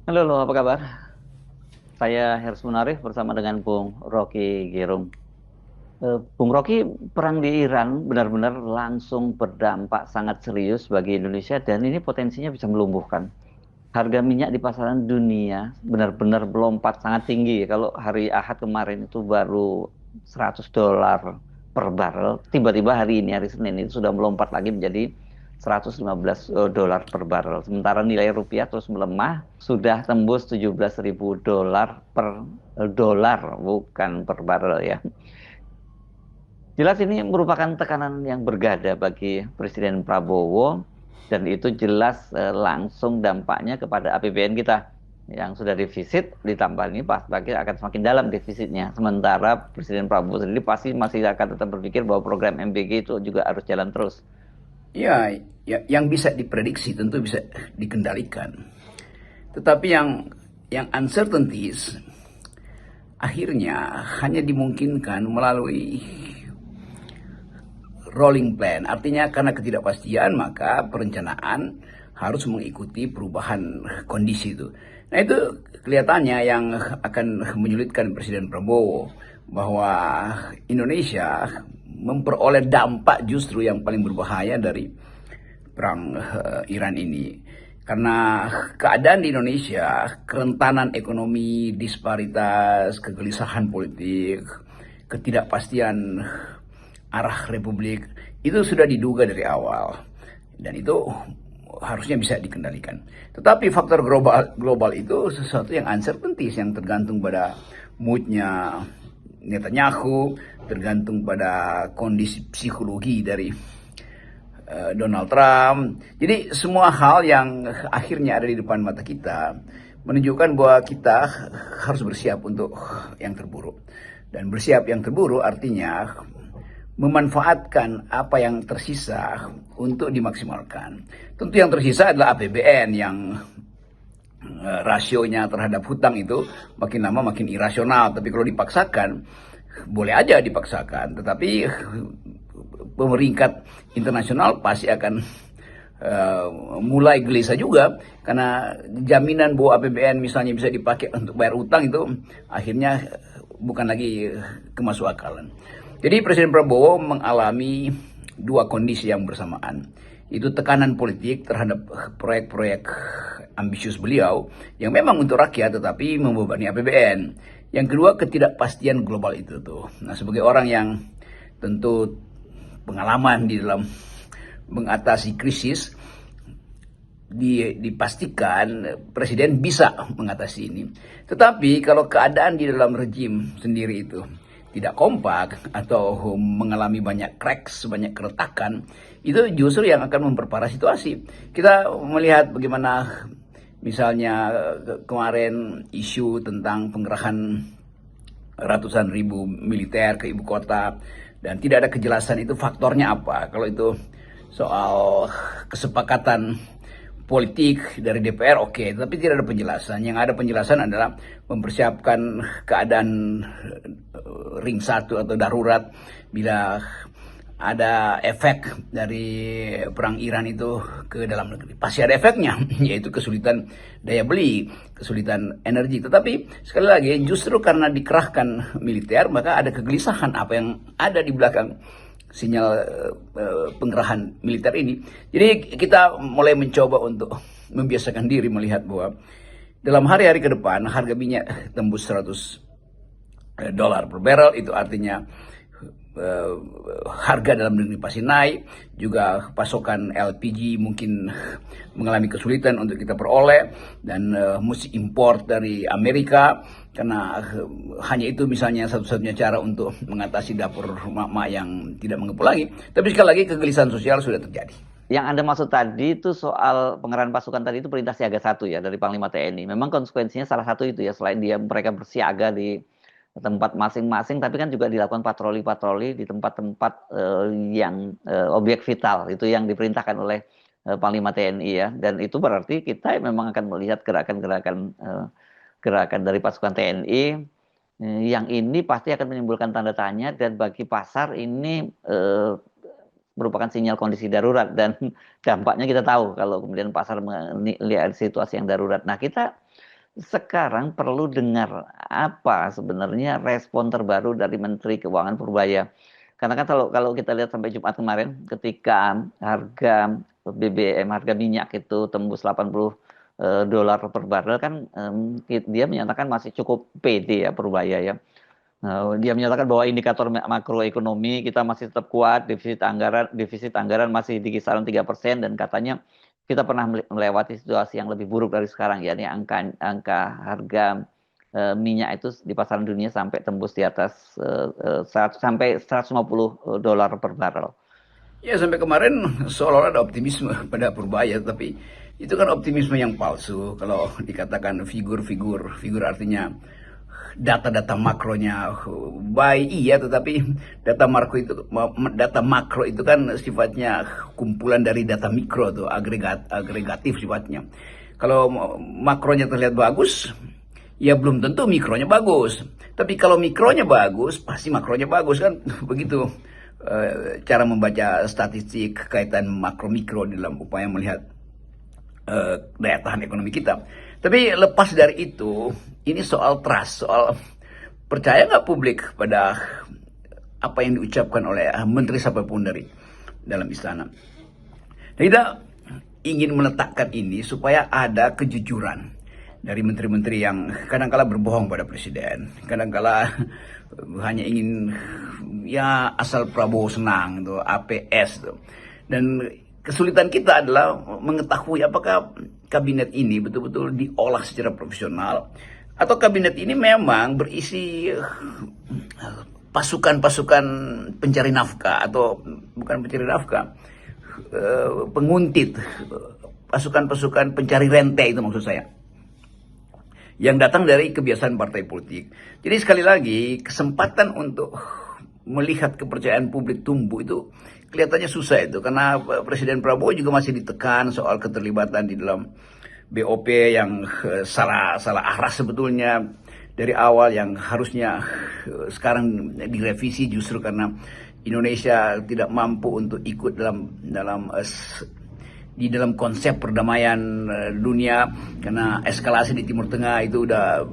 Halo, halo, apa kabar? Saya Hersman Munarif bersama dengan Bung Rocky Gerung. Bung Rocky, perang di Iran benar-benar langsung berdampak sangat serius bagi Indonesia dan ini potensinya bisa melumpuhkan. Harga minyak di pasaran dunia benar-benar melompat sangat tinggi. Kalau hari Ahad kemarin itu baru $100 per barrel, tiba-tiba hari ini, hari Senin itu sudah melompat lagi menjadi $115 per barrel. Sementara nilai rupiah terus melemah, sudah tembus $17.000 per dolar, bukan per barrel ya. Jelas ini merupakan tekanan yang bergada bagi Presiden Prabowo dan itu jelas langsung dampaknya kepada APBN kita yang sudah defisit, ditambah ini pasti akan semakin dalam defisitnya. Sementara Presiden Prabowo sendiri pasti masih akan tetap berpikir bahwa program MBG itu juga harus jalan terus. Ya, yang bisa diprediksi tentu bisa dikendalikan. Tetapi yang uncertainties akhirnya hanya dimungkinkan melalui rolling plan. Artinya karena ketidakpastian maka perencanaan harus mengikuti perubahan kondisi itu. Nah itu kelihatannya yang akan menyulitkan Presiden Prabowo bahwa Indonesia memperoleh dampak justru yang paling berbahaya dari perang Iran ini. Karena keadaan di Indonesia, kerentanan ekonomi, disparitas, kegelisahan politik, ketidakpastian arah republik itu sudah diduga dari awal dan itu harusnya bisa dikendalikan. Tetapi faktor global itu sesuatu yang uncertainties yang tergantung pada moodnya Netanyahu, tergantung pada kondisi psikologi dari Donald Trump. Jadi semua hal yang akhirnya ada di depan mata kita menunjukkan bahwa kita harus bersiap untuk yang terburuk. Dan bersiap yang terburuk artinya memanfaatkan apa yang tersisa untuk dimaksimalkan. Tentu yang tersisa adalah APBN yang rasionya terhadap hutang itu makin lama makin irasional. Tapi kalau dipaksakan, boleh aja dipaksakan. Tetapi pemeringkat internasional pasti akan mulai gelisah juga karena jaminan bahwa APBN misalnya bisa dipakai untuk bayar utang itu akhirnya bukan lagi kemasuk akalan. Jadi Presiden Prabowo mengalami dua kondisi yang bersamaan. Itu tekanan politik terhadap proyek-proyek ambisius beliau yang memang untuk rakyat tetapi membebani APBN. Yang kedua ketidakpastian global itu tuh. Nah sebagai orang yang tentu pengalaman di dalam mengatasi krisis, dipastikan presiden bisa mengatasi ini. Tetapi kalau keadaan di dalam rejim sendiri itu tidak kompak atau mengalami banyak cracks, banyak keretakan, itu justru yang akan memperparah situasi. Kita melihat bagaimana misalnya kemarin isu tentang penggerahan ratusan ribu militer ke ibu kota dan tidak ada kejelasan itu faktornya apa. Kalau itu soal kesepakatan politik dari DPR oke, tapi tidak ada penjelasan. Yang ada penjelasan adalah mempersiapkan keadaan ring satu atau darurat bila ada efek dari perang Iran itu ke dalam negeri. Pasti ada efeknya, yaitu kesulitan daya beli, kesulitan energi. Tetapi sekali lagi justru karena dikerahkan militer maka ada kegelisahan apa yang ada di belakang sinyal penggerahan militer ini. Jadi kita mulai mencoba untuk membiasakan diri melihat bahwa dalam hari-hari ke depan harga minyak tembus $100 per barrel, itu artinya harga dalam negeri pasti naik, juga pasokan LPG mungkin mengalami kesulitan untuk kita peroleh dan mesti import dari Amerika karena hanya itu misalnya satu-satunya cara untuk mengatasi dapur mak-mak yang tidak mengepul lagi. Tapi sekali lagi kegelisahan sosial sudah terjadi. Yang Anda maksud tadi itu soal pengerahan pasukan tadi itu perintah siaga satu ya dari Panglima TNI. Memang konsekuensinya salah satu itu ya, selain dia mereka bersiaga di tempat masing-masing, tapi kan juga dilakukan patroli-patroli di tempat-tempat yang objek vital itu yang diperintahkan oleh Panglima TNI ya. Dan itu berarti kita memang akan melihat gerakan dari pasukan TNI yang ini pasti akan menimbulkan tanda tanya dan bagi pasar ini merupakan sinyal kondisi darurat dan dampaknya kita tahu kalau kemudian pasar melihat situasi yang darurat. Nah, kita sekarang perlu dengar apa sebenarnya respon terbaru dari Menteri Keuangan Purbaya. Karena kan kalau kita lihat sampai Jumat kemarin, ketika harga BBM, harga minyak itu tembus 80 dolar per barrel kan, dia menyatakan masih cukup pede ya Purbaya ya. Dia menyatakan bahwa indikator makroekonomi kita masih tetap kuat, defisit anggaran masih di kisaran 3%, dan katanya kita pernah melewati situasi yang lebih buruk dari sekarang, yakni angka harga minyak itu di pasaran dunia sampai tembus di atas sampai 150 dolar per barrel. Ya, sampai kemarin seolah-olah ada optimisme pada Purbaya, tapi itu kan optimisme yang palsu. Kalau dikatakan figur artinya data-data makronya baik, iya, tetapi data makro itu kan sifatnya kumpulan dari data mikro tuh, agregatif sifatnya. Kalau makronya terlihat bagus, ya belum tentu mikronya bagus. Tapi kalau mikronya bagus, pasti makronya bagus kan. Begitu cara membaca statistik kaitan makro mikro dalam upaya melihat daya tahan ekonomi kita. Tapi lepas dari itu, ini soal trust, soal percaya nggak publik pada apa yang diucapkan oleh menteri siapapun dari dalam istana. Dan kita ingin meletakkan ini supaya ada kejujuran dari menteri-menteri yang kadang-kala berbohong pada presiden, kadang-kala hanya ingin ya asal Prabowo senang tuh, APS tuh. Dan kesulitan kita adalah mengetahui apakah kabinet ini betul-betul diolah secara profesional atau kabinet ini memang berisi pasukan-pasukan pencari nafkah, atau bukan pencari nafkah, penguntit, pasukan-pasukan pencari rente, itu maksud saya, yang datang dari kebiasaan partai politik. Jadi sekali lagi, kesempatan untuk melihat kepercayaan publik tumbuh itu kelihatannya susah itu, karena Presiden Prabowo juga masih ditekan soal keterlibatan di dalam BOP yang salah arah sebetulnya dari awal, yang harusnya sekarang direvisi justru karena Indonesia tidak mampu untuk ikut di dalam konsep perdamaian dunia, karena eskalasi di Timur Tengah itu udah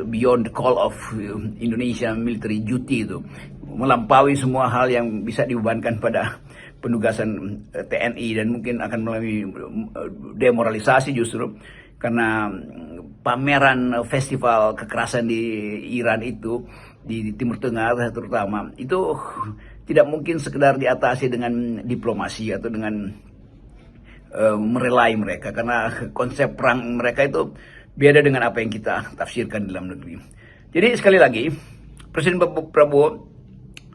beyond the call of Indonesia military duty, itu melampaui semua hal yang bisa dibebankan pada penugasan TNI, dan mungkin akan melalui demoralisasi justru karena pameran festival kekerasan di Iran itu, di Timur Tengah terutama, itu tidak mungkin sekedar diatasi dengan diplomasi atau dengan merelai mereka, karena konsep perang mereka itu beda dengan apa yang kita tafsirkan di dalam negeri. Jadi sekali lagi, Presiden Prabowo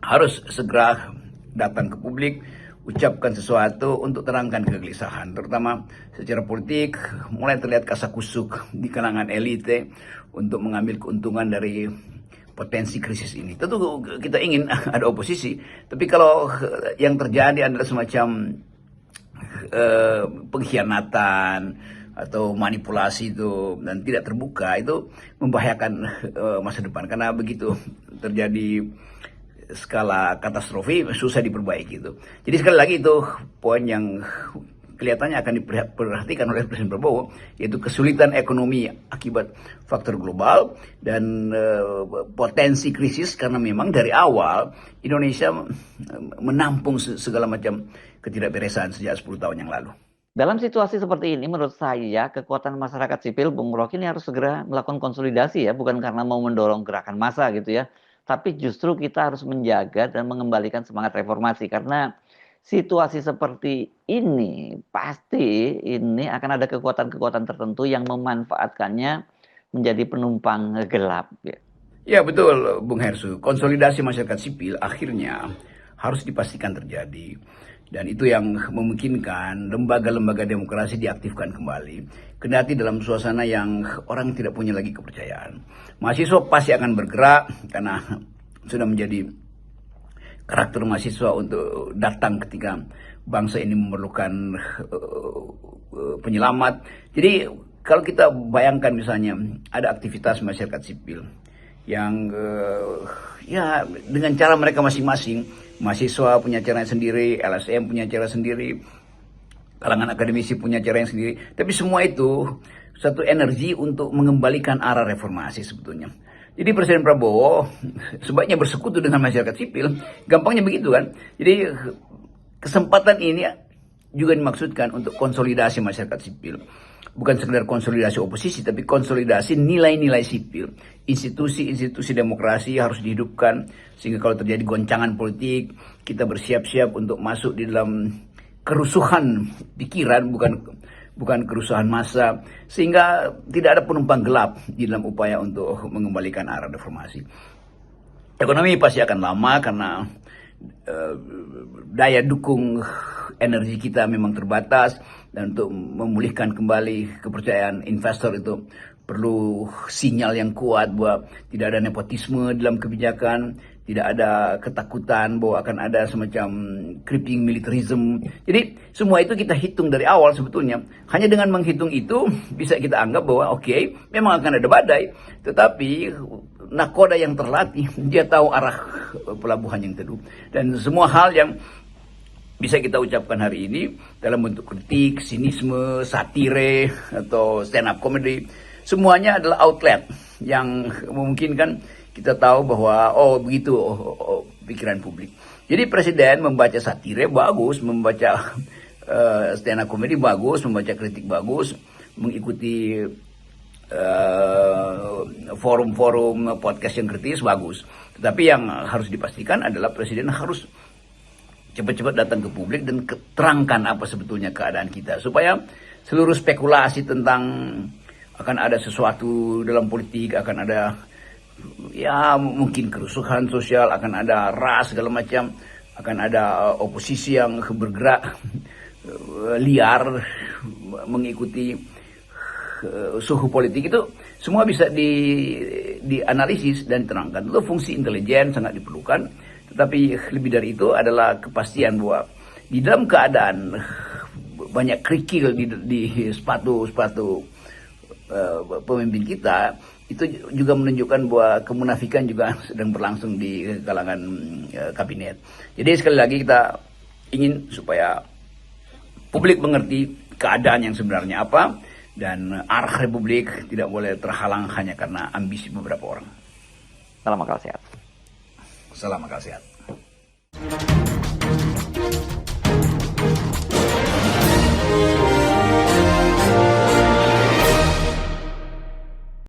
harus segera datang ke publik, ucapkan sesuatu untuk terangkan kegelisahan, terutama secara politik. Mulai terlihat kasakusuk di kalangan elite untuk mengambil keuntungan dari potensi krisis ini. Tentu kita ingin ada oposisi, tapi kalau yang terjadi adalah semacam pengkhianatan atau manipulasi itu dan tidak terbuka, itu membahayakan masa depan, karena begitu terjadi skala katastrofi susah diperbaiki itu. Jadi sekali lagi itu poin yang kelihatannya akan diperhatikan oleh Presiden Prabowo, yaitu kesulitan ekonomi akibat faktor global dan potensi krisis, karena memang dari awal Indonesia menampung segala macam ketidakberesan sejak 10 tahun yang lalu. Dalam situasi seperti ini, menurut saya kekuatan masyarakat sipil, Bung Rocky, ini harus segera melakukan konsolidasi ya, bukan karena mau mendorong gerakan massa gitu ya, tapi justru kita harus menjaga dan mengembalikan semangat reformasi, karena situasi seperti ini pasti ini akan ada kekuatan-kekuatan tertentu yang memanfaatkannya menjadi penumpang gelap. Ya betul, Bung Hersu. Konsolidasi masyarakat sipil akhirnya harus dipastikan terjadi. Dan itu yang memungkinkan lembaga-lembaga demokrasi diaktifkan kembali. Kendati dalam suasana yang orang tidak punya lagi kepercayaan. Mahasiswa pasti akan bergerak karena sudah menjadi karakter mahasiswa untuk datang ketika bangsa ini memerlukan penyelamat. Jadi kalau kita bayangkan misalnya ada aktivitas masyarakat sipil yang ya dengan cara mereka masing-masing, mahasiswa punya cara sendiri, LSM punya cara sendiri, kalangan akademisi punya cara yang sendiri. Tapi semua itu satu energi untuk mengembalikan arah reformasi sebetulnya. Jadi Presiden Prabowo sebaiknya bersekutu dengan masyarakat sipil. Gampangnya begitu kan. Jadi kesempatan ini juga dimaksudkan untuk konsolidasi masyarakat sipil. Bukan sekedar konsolidasi oposisi, tapi konsolidasi nilai-nilai sipil. Institusi-institusi demokrasi harus dihidupkan, sehingga kalau terjadi goncangan politik, kita bersiap-siap untuk masuk di dalam kerusuhan pikiran, bukan kerusuhan massa, sehingga tidak ada penumpang gelap di dalam upaya untuk mengembalikan arah reformasi. Ekonomi pasti akan lama karena daya dukung energi kita memang terbatas, dan untuk memulihkan kembali kepercayaan investor itu perlu sinyal yang kuat bahwa tidak ada nepotisme dalam kebijakan, tidak ada ketakutan bahwa akan ada semacam creeping militarism. Jadi semua itu kita hitung dari awal sebetulnya. Hanya dengan menghitung itu bisa kita anggap bahwa oke, memang akan ada badai, tetapi nakoda yang terlatih, dia tahu arah pelabuhan yang teduh. Dan semua hal yang bisa kita ucapkan hari ini dalam bentuk kritik, sinisme, satire, atau stand up comedy, semuanya adalah outlet yang memungkinkan kita tahu bahwa begitu pikiran publik. Jadi Presiden membaca satire bagus, membaca stand up comedy bagus, membaca kritik bagus, mengikuti forum-forum podcast yang kritis bagus. Tetapi yang harus dipastikan adalah Presiden harus cepat-cepat datang ke publik dan terangkan apa sebetulnya keadaan kita, supaya seluruh spekulasi tentang akan ada sesuatu dalam politik, akan ada ya mungkin kerusuhan sosial, akan ada ras segala macam, akan ada oposisi yang bergerak liar mengikuti suhu politik, itu semua bisa dianalisis dan diterangkan. Itu fungsi intelijen sangat diperlukan. Tetapi lebih dari itu adalah kepastian bahwa di dalam keadaan banyak kerikil di sepatu pemimpin kita, itu juga menunjukkan bahwa kemunafikan juga sedang berlangsung di kalangan kabinet. Jadi sekali lagi kita ingin supaya publik mengerti keadaan yang sebenarnya apa, dan arah republik tidak boleh terhalang hanya karena ambisi beberapa orang. Salam akal sehat. Salam akal sehat.